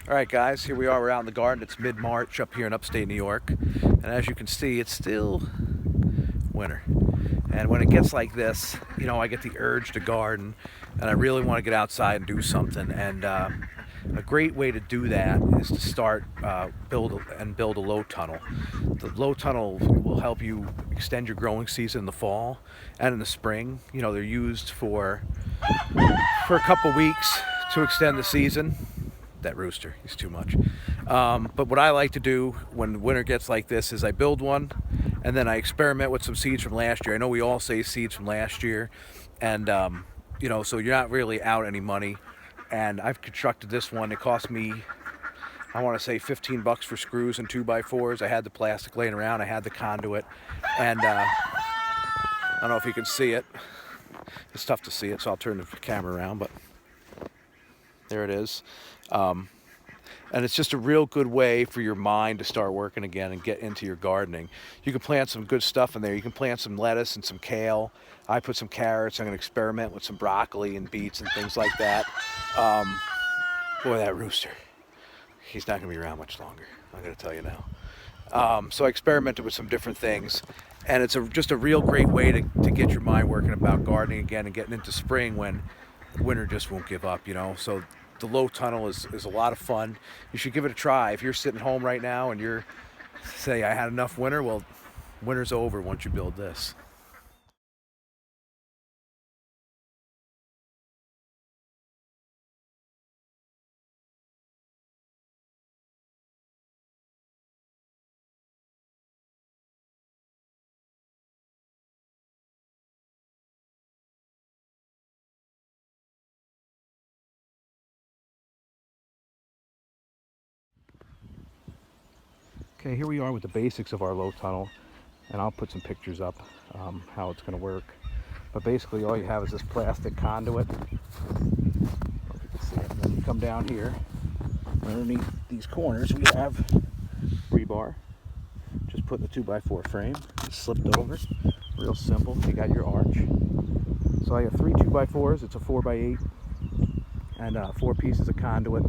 All right, guys, here we are. We're out in the garden. It's mid-March up here in upstate New York. And as you can see, it's still winter. And when it gets like this, I get the urge to garden, and I really want to get outside and do something. And a great way to do that is to start build a low tunnel. The low tunnel will help you extend your growing season in the fall and in the spring. They're used for a couple weeks to extend the season. That rooster, he's too much. But what I like to do when winter gets like this is I build one, and then I experiment with some seeds from last year. I know we all say seeds from last year, and so you're not really out any money. And I've constructed this one. It cost me, I want to say, $15 for screws and 2x4s. I had the plastic laying around. I had the conduit, and I don't know if you can see it. It's tough to see it, so I'll turn the camera around, but there it is. And it's just a real good way for your mind to start working again and get into your gardening. You can plant some good stuff in there. You can plant some lettuce and some kale. I put some carrots. I'm going to experiment with some broccoli and beets and things like that. Boy, that rooster. He's not going to be around much longer, I'm going to tell you now. So I experimented with some different things. And it's just a real great way to get your mind working about gardening again and getting into spring when winter just won't give up, So the low tunnel is a lot of fun. You should give it a try. If you're sitting home right now and you're, say, I had enough winter, well, winter's over once you build this. Okay, here we are with the basics of our low tunnel, and I'll put some pictures up how it's going to work. But basically all you have is this plastic conduit. I don't know if you can see it. And then you come down here, underneath these corners we have rebar. Just put in the 2x4 frame, just slipped over. Real simple. You got your arch. So I have 3 2x4s. It's a 4x8 and 4 pieces of conduit.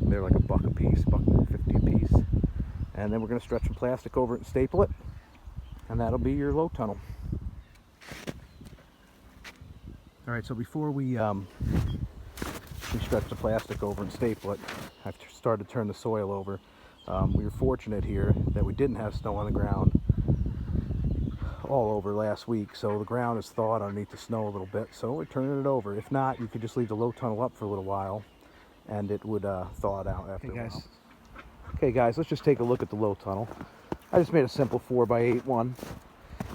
They're like $1 a piece, $1.50 a piece. And then we're going to stretch some plastic over it and staple it, and that'll be your low tunnel. All right, so before we stretch the plastic over and staple it, I've started to turn the soil over. We were fortunate here that we didn't have snow on the ground all over last week, so the ground is thawed underneath the snow a little bit, so we're turning it over. If not, you could just leave the low tunnel up for a little while and it would thaw it out after a while. Okay guys, let's just take a look at the low tunnel. I just made a simple 4x8 one,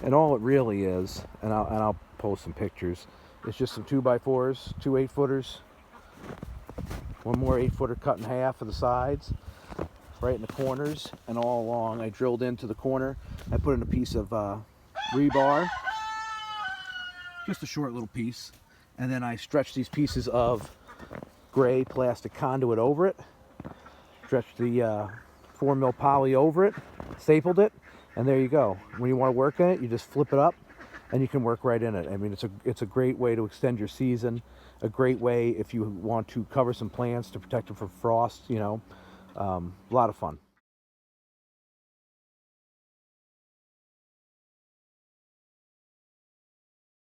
and all it really is, and I'll post some pictures, it's just some 2x4s, 2 8-footers, one more 8-footer cut in half for the sides, right in the corners, and all along. I drilled into the corner. I put in a piece of rebar, just a short little piece, and then I stretched these pieces of gray plastic conduit over it, stretched the 4mm poly over it, stapled it, and there you go. When you want to work in it, you just flip it up and you can work right in it. I mean, it's a great way to extend your season, a great way if you want to cover some plants to protect them from frost, a lot of fun.